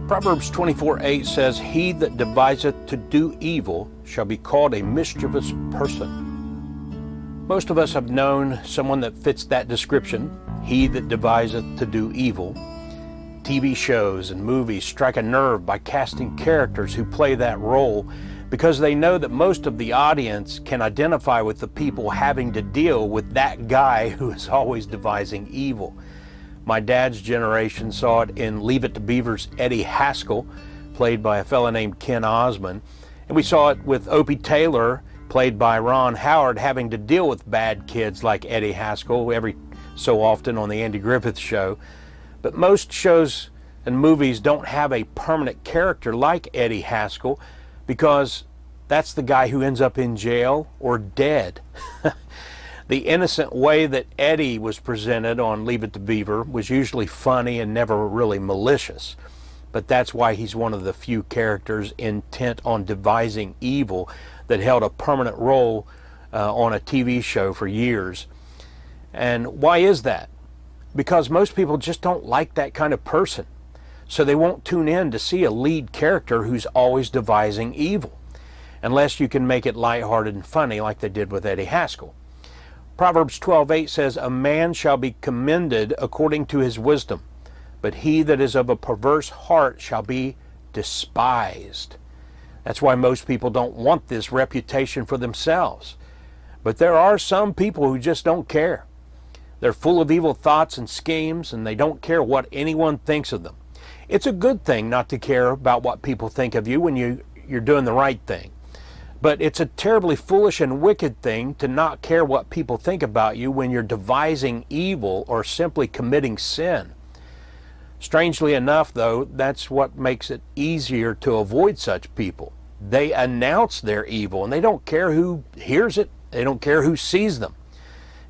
Proverbs 24:8 says, "He that deviseth to do evil shall be called a mischievous person." Most of us have known someone that fits that description, he that deviseth to do evil. TV shows and movies strike a nerve by casting characters who play that role because they know that most of the audience can identify with the people having to deal with that guy who is always devising evil. My dad's generation saw it in Leave It to Beaver's Eddie Haskell, played by a fellow named Ken Osmond. And we saw it with Opie Taylor, played by Ron Howard, having to deal with bad kids like Eddie Haskell every so often on the Andy Griffith Show. But most shows and movies don't have a permanent character like Eddie Haskell because that's the guy who ends up in jail or dead. The innocent way that Eddie was presented on Leave It to Beaver was usually funny and never really malicious. But that's why he's one of the few characters intent on devising evil that held a permanent role on a TV show for years. And why is that? Because most people just don't like that kind of person. So they won't tune in to see a lead character who's always devising evil, unless you can make it lighthearted and funny like they did with Eddie Haskell. Proverbs 12:8 says, "A man shall be commended according to his wisdom, but he that is of a perverse heart shall be despised." That's why most people don't want this reputation for themselves. But there are some people who just don't care. They're full of evil thoughts and schemes, and they don't care what anyone thinks of them. It's a good thing not to care about what people think of you when you're doing the right thing. But it's a terribly foolish and wicked thing to not care what people think about you when you're devising evil or simply committing sin. Strangely enough, though, that's what makes it easier to avoid such people. They announce their evil, and they don't care who hears it. They don't care who sees them.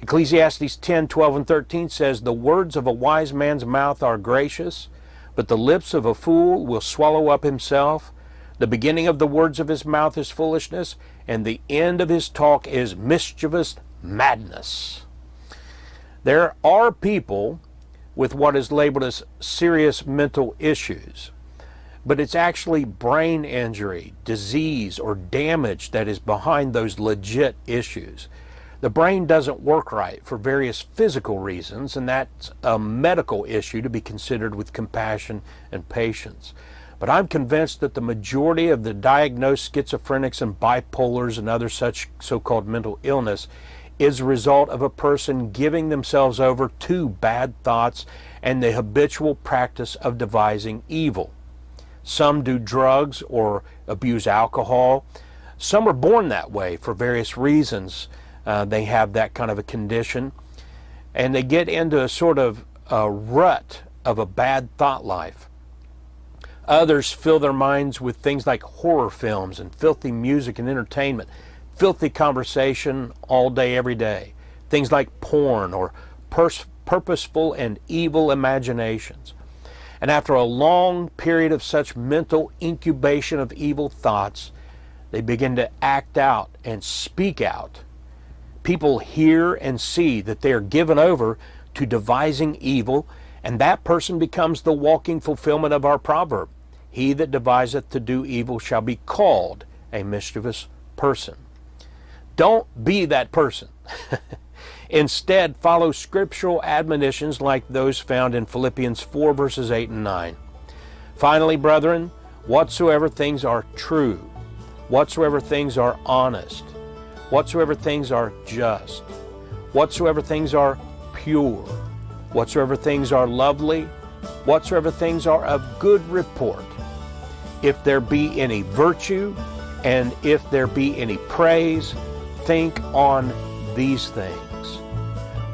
Ecclesiastes 10:12 and 13 says, "The words of a wise man's mouth are gracious, but the lips of a fool will swallow up himself. The beginning of the words of his mouth is foolishness, and the end of his talk is mischievous madness." There are people with what is labeled as serious mental issues, but it's actually brain injury, disease, or damage that is behind those legit issues. The brain doesn't work right for various physical reasons, and that's a medical issue to be considered with compassion and patience. But I'm convinced that the majority of the diagnosed schizophrenics and bipolars and other such so-called mental illness is a result of a person giving themselves over to bad thoughts and the habitual practice of devising evil. Some do drugs or abuse alcohol. Some are born that way for various reasons. They have that kind of a condition, and they get into a sort of a rut of a bad thought life. Others fill their minds with things like horror films and filthy music and entertainment, filthy conversation all day, every day. Things like porn or purposeful and evil imaginations. And after a long period of such mental incubation of evil thoughts, they begin to act out and speak out. People hear and see that they are given over to devising evil, and that person becomes the walking fulfillment of our proverb. He that deviseth to do evil shall be called a mischievous person. Don't be that person. Instead, follow scriptural admonitions like those found in Philippians 4 verses 8 and 9. Finally, brethren, whatsoever things are true, whatsoever things are honest, whatsoever things are just, whatsoever things are pure, whatsoever things are lovely, whatsoever things are of good report, if there be any virtue, and if there be any praise, think on these things.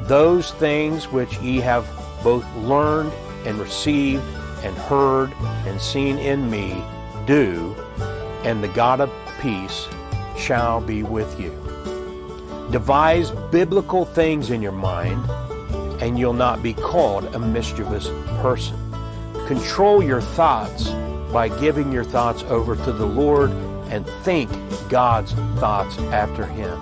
Those things which ye have both learned and received and heard and seen in me, do, and the God of peace shall be with you. Devise biblical things in your mind, and you'll not be called a mischievous person. Control your thoughts by giving your thoughts over to the Lord and think God's thoughts after Him.